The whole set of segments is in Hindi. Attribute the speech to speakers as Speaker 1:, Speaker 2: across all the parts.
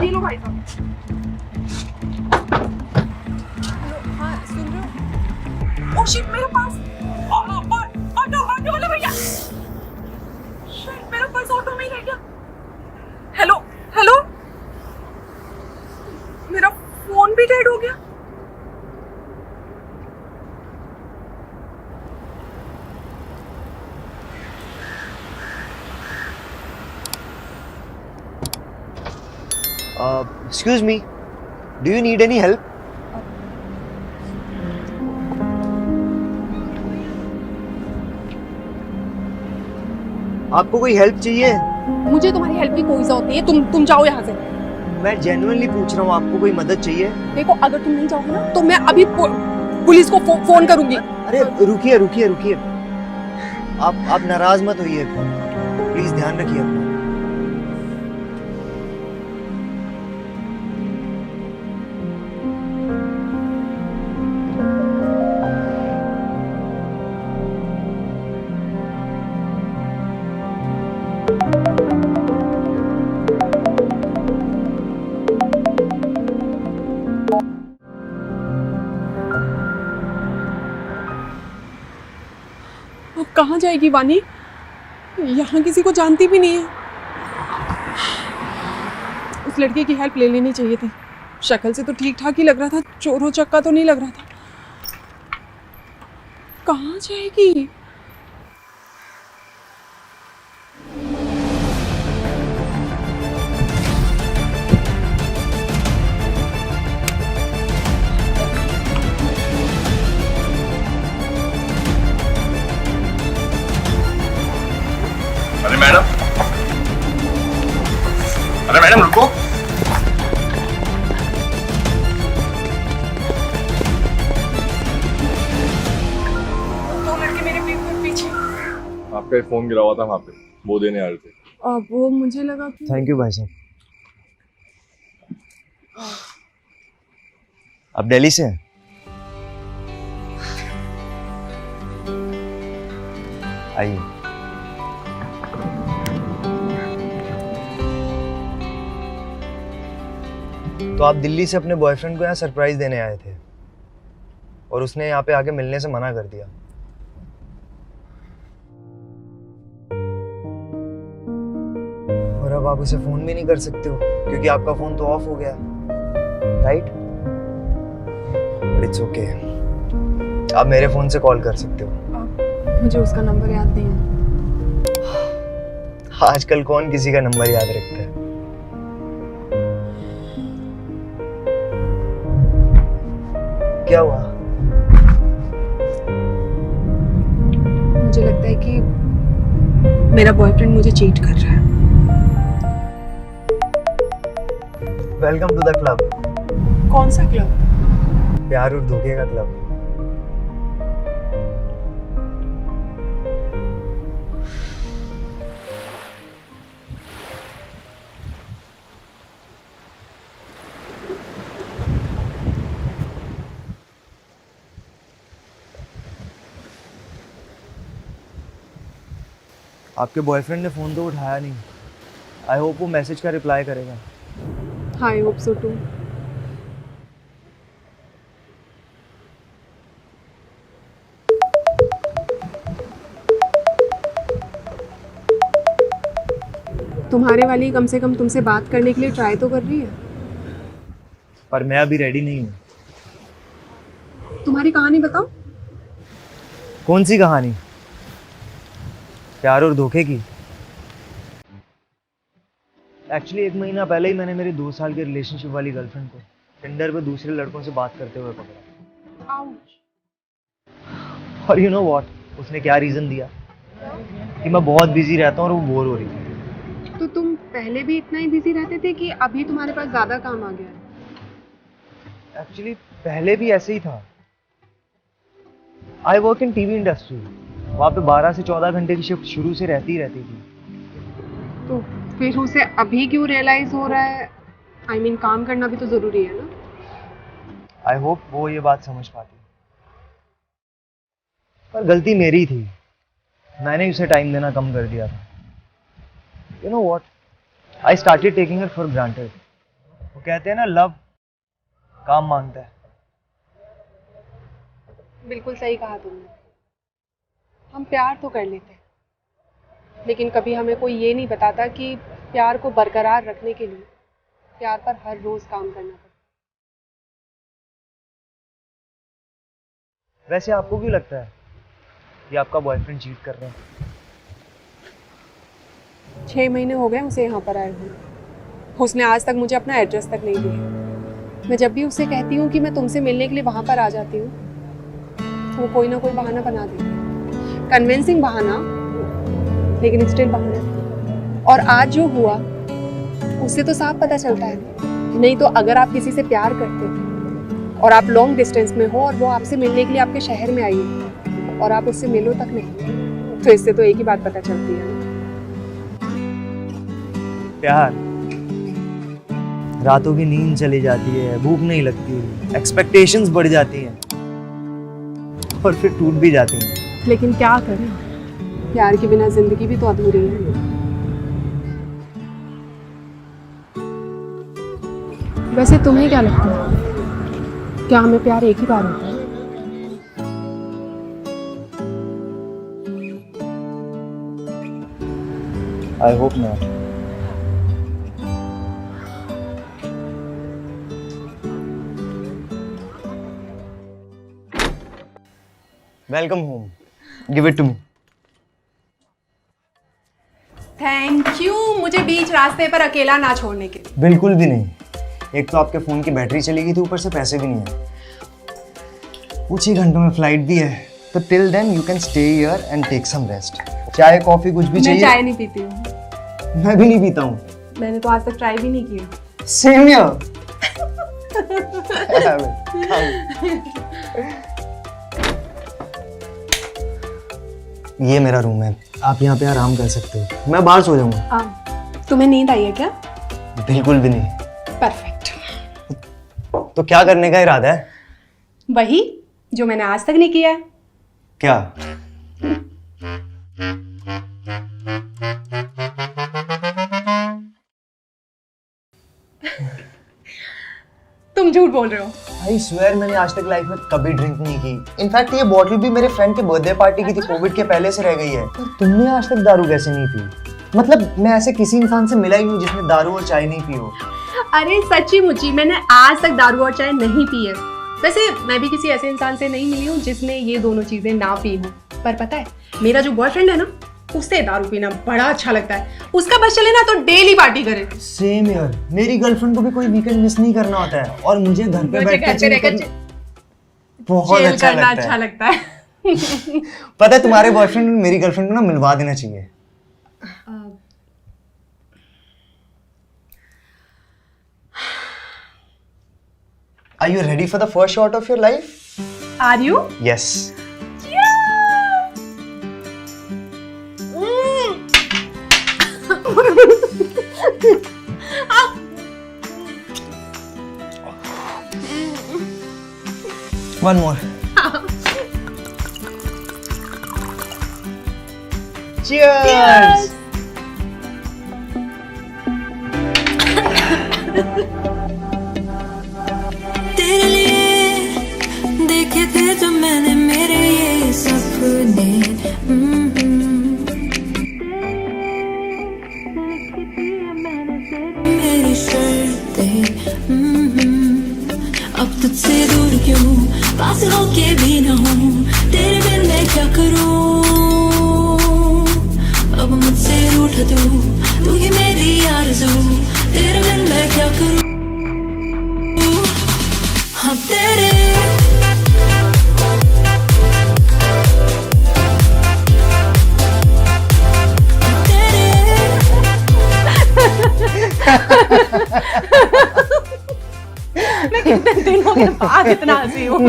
Speaker 1: ये लो भाई साहब।
Speaker 2: हाँ सुन रहे हो?
Speaker 1: ओ शिट, मेरे पास ऑटो ऑटो वाले भैया। शिट, मेरा पर्स ऑटो में ही रह गया। हेलो हेलो, मेरा फोन भी डेड हो गया।
Speaker 3: Excuse me, do you need any help? आपको कोई हेल्प चाहिए?
Speaker 1: मुझे तुम्हारी हेल्प की कोई जरूरत नहीं है, तुम जाओ यहाँ से।
Speaker 3: मैं जेन्युइनली पूछ रहा हूँ, आपको कोई मदद चाहिए?
Speaker 1: देखो, अगर तुम नहीं जाओगे ना तो मैं अभी पुलिस को फोन करूंगी।
Speaker 3: अरे रुकिए रुकिए रुकिए, आप नाराज मत होइए, प्लीज ध्यान रखिए अपना।
Speaker 1: अब कहाँ जाएगी वानी? यहाँ किसी को जानती भी नहीं है। उस लड़के की हेल्प ले लेनी चाहिए थी। शक्ल से तो ठीक ठाक ही लग रहा था, चोर चक्का तो नहीं लग रहा था। कहाँ जाएगी?
Speaker 4: अरे मैडम, अरे मैडम रुको।
Speaker 1: दो लड़के मेरे पीछे।
Speaker 4: आपका एक फोन गिरा हुआ था वहाँ पे, वो देने आ रहे थे।
Speaker 1: वो मुझे लगा कि
Speaker 3: थैंक यू भाई साहब। आप दिल्ली से हैं? आइए। तो आप दिल्ली से अपने बॉयफ्रेंड को यहाँ सरप्राइज देने आए थे और उसने यहाँ पे आके मिलने से मना कर दिया। और अब आप उसे फोन भी नहीं कर सकते हो क्योंकि आपका फोन तो ऑफ हो गया, राइट? इट्स ओके, आप मेरे फोन से कॉल कर सकते हो।
Speaker 1: मुझे उसका नंबर याद नहीं है।
Speaker 3: आजकल कौन किसी का नंबर याद रखता है? क्या हुआ?
Speaker 1: मुझे लगता है कि मेरा बॉयफ्रेंड मुझे चीट कर रहा है।
Speaker 3: Welcome to the club.
Speaker 1: कौन सा क्लब?
Speaker 3: प्यार और धोखे का क्लब। आपके बॉयफ्रेंड ने फोन तो उठाया नहीं। आई होप वो मैसेज का रिप्लाई करेगा।
Speaker 1: I hope so too. तुम्हारे वाली कम से कम तुमसे बात करने के लिए ट्राई तो कर रही है।
Speaker 3: पर मैं अभी रेडी नहीं हूँ।
Speaker 1: तुम्हारी कहानी बताओ।
Speaker 3: कौन सी कहानी? प्यार और धोखे की? एक्चुअली 1 महीना पहले ही मैंने मेरी 2 साल के रिलेशनशिप वाली गर्लफ्रेंड को टिंडर पे दूसरे लड़कों से बात करते हुए पकड़ा। और यू नो व्हाट, उसने क्या रीजन दिया कि मैं बहुत बिजी रहता हूँ और वो बोर हो रही थी।
Speaker 1: तो तुम पहले भी इतना ही बिजी रहते थे कि अभी तुम्हारे पास ज्यादा काम आ गया है?
Speaker 3: एक्चुअली पहले भी ऐसे ही था। I work in TV industry. वहाँ पे 12 से 14 घंटे की शिफ्ट शुरू से रहती ही रहती थी।
Speaker 1: तो फिर उसे अभी क्यों रियलाइज हो रहा है? आई मीन काम करना भी तो जरूरी है ना।
Speaker 3: आई होप वो ये बात समझ पाती। पर गलती मेरी थी, मैंने उसे टाइम देना कम कर दिया था। You know what, I started taking her for granted. वो कहते हैं ना, लव काम मांगता है।
Speaker 2: बिल्कुल सही कहा तुमने। हम प्यार तो कर लेते हैं, लेकिन कभी हमें कोई ये नहीं बताता कि प्यार को बरकरार रखने के लिए प्यार पर हर रोज काम करना पड़ता
Speaker 3: है। वैसे आपको क्यों लगता है कि आपका बॉयफ्रेंड चीट कर रहा है?
Speaker 2: 6 महीने हो गए उसे यहाँ पर आए हुए। उसने आज तक मुझे अपना एड्रेस तक नहीं दिया। मैं जब भी उसे कहती हूँ कि मैं तुमसे मिलने के लिए वहाँ पर आ जाती हूँ, तो वो कोई ना कोई बहाना बना देती है। कन्विंसिंग बहाना, लेकिन स्टिल बहाना। और आज जो हुआ उससे तो साफ पता चलता है। नहीं तो अगर आप किसी से प्यार करते और आप लॉन्ग डिस्टेंस में हो और वो आपसे मिलने के लिए आपके शहर में आई है और आप उससे मिलो तक नहीं, तो इससे तो एक ही बात पता चलती है,
Speaker 3: प्यार रातों की नींद चली जाती है, भूख नहीं लगती, एक्सपेक्टेशंस बढ़ जाती हैं और फिर टूट भी जाती हैं।
Speaker 2: लेकिन क्या करें, प्यार के बिना जिंदगी भी तो अधूरी है। वैसे तुम्हें क्या लगता है, क्या हमें प्यार एक ही बार होता है?
Speaker 3: I hope not. Welcome home, give it to me.
Speaker 2: Thank you, मुझे बीच रास्ते पर अकेला ना छोड़ने के लिए।
Speaker 3: बिल्कुल भी नहीं। एक तो आपके फोन की बैटरी चली गई थी, ऊपर से पैसे भी नहीं है। कुछ ही घंटों में फ्लाइट भी है, तो till then you can stay here and take some rest. चाय कॉफी कुछ भी चाहिए?
Speaker 2: मैं चाय नहीं पीती हूँ।
Speaker 3: मैं भी नहीं पीता हूँ।
Speaker 2: मैंने तो आज तक ट्राई भी नहीं की।
Speaker 3: Same here. ये मेरा रूम है, आप यहाँ पे आराम कर सकते हो। मैं बाहर सो जाऊंगा।
Speaker 2: तुम्हें नींद आई है क्या?
Speaker 3: बिल्कुल भी नहीं।
Speaker 2: परफेक्ट।
Speaker 3: तो क्या करने का इरादा है?
Speaker 2: वही जो मैंने आज तक नहीं किया है।
Speaker 3: क्या?
Speaker 2: तुम झूठ बोल रहे हो।
Speaker 3: आई स्वेयर मैंने आज तक लाइफ में कभी ड्रिंक नहीं की। इनफैक्ट ये बॉटल भी मेरे फ्रेंड के बर्थडे पार्टी की थी, कोविड के पहले से रह गई है। पर तुमने आज तक दारू कैसे नहीं पी? मतलब मैं ऐसे किसी इंसान से मिला ही नहीं जिसने दारू और चाय नहीं पी हो।
Speaker 2: अरे सच्ची मुच्ची मैंने आज तक दारू और चाय नहीं पी है। वैसे मैं भी किसी ऐसे इंसान से नहीं मिली हूँ जिसने ये दोनों चीजें ना पी हो। पर पता है, मेरा जो बॉयफ्रेंड है ना, उसे दारू पीना बड़ा अच्छा लगता है। उसका बस चले ना तो डेली पार्टी करे।
Speaker 3: सेम यार, मेरी गर्लफ्रेंड को भी कोई वीकेंड मिस नहीं करना होता है और मुझे घर पे बैठ के बहुत अच्छा लगता है। पता है, तुम्हारे बॉयफ्रेंड और मेरी गर्लफ्रेंड को ना मिलवा देना चाहिए। Are you ready for the first shot of your life?
Speaker 2: Are you?
Speaker 3: Yes. One more. Cheers.
Speaker 5: तेरे लिए देखे थे जो मैंने मेरे ये सपने, मेरी शर्तें, अब तुझसे दूर क्यों, पास होके भी ना हूँ, तेरे बिन मैं क्या करूँ, अब मुझसे रूठ तू ही मेरी आरज़ू, तेरे बिन मैं क्या करूँ। हम तेरे
Speaker 2: मैं कितने दिनों के बाद इतना हंसी हूँ।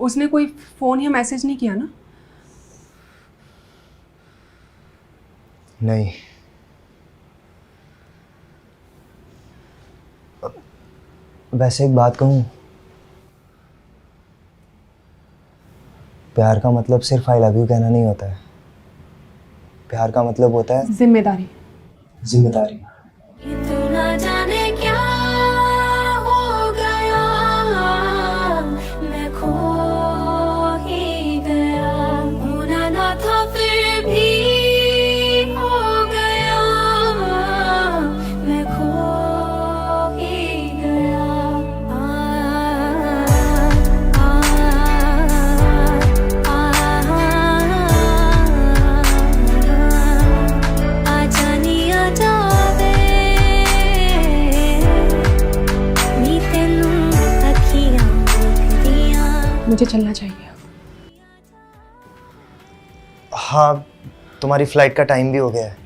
Speaker 2: उसने कोई फ़ोन या मैसेज नहीं किया ना?
Speaker 3: नहीं। वैसे एक बात कहूँ, प्यार का मतलब सिर्फ आई लव यू कहना नहीं होता है। प्यार का मतलब होता है
Speaker 2: जिम्मेदारी।
Speaker 3: जिम्मेदारी।
Speaker 5: तू ना जाने क्या हो गया, मैं खो ही गया, होना ना था फिर भी हो गया, मैं खो ही गया। आजा नी आजा वे, नी तेनू अखियां दियां।
Speaker 2: मुझे चलना चाहिए।
Speaker 3: हाँ, तुम्हारी फ्लाइट का टाइम भी हो गया है।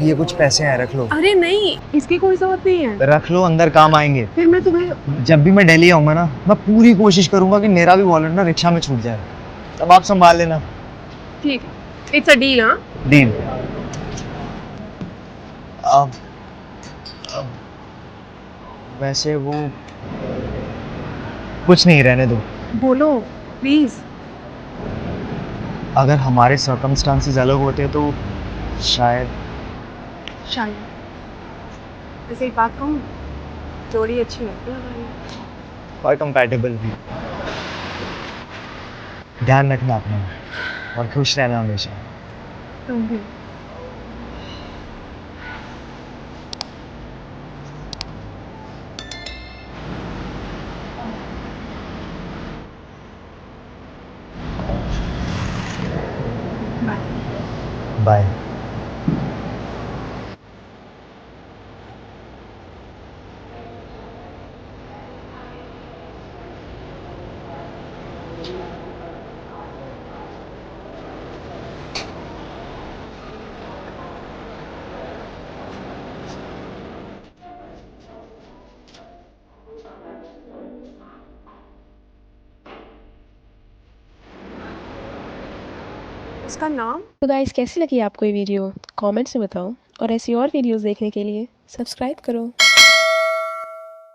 Speaker 3: ये कुछ पैसे हैं, रख लो।
Speaker 2: अरे नहीं, इसकी कोई ज़रूरत नहीं है।
Speaker 3: रख लो, अंदर काम आएंगे।
Speaker 2: फिर मैं तुम्हें
Speaker 3: जब भी मैं दिल्ली आऊंगा ना, मैं पूरी कोशिश करूंगा कि मेरा भी वॉलेट ना रिक्शा में छूट जाए। तब आप संभाल लेना।
Speaker 2: ठीक है, इट्स अ डील। हाँ,
Speaker 3: डील। अब वैसे वो कुछ नहीं, रहने दो।
Speaker 2: बोलो प्लीज़।
Speaker 3: अगर हमारे सर्कमस्टांसेस अलग होते तो शायद
Speaker 2: वैसे एक बात कहूँ, जोड़ी अच्छी लगती है हमारी।
Speaker 3: और कंपैटिबल भी। ध्यान रखना अपना और खुश रहना हमेशा।
Speaker 2: तुम भी।
Speaker 3: बाय।
Speaker 2: उसका नाम?
Speaker 6: तो गाइस कैसी लगी आपको ये वीडियो कमेंट्स में बताओ और ऐसी और वीडियोस देखने के लिए सब्सक्राइब करो।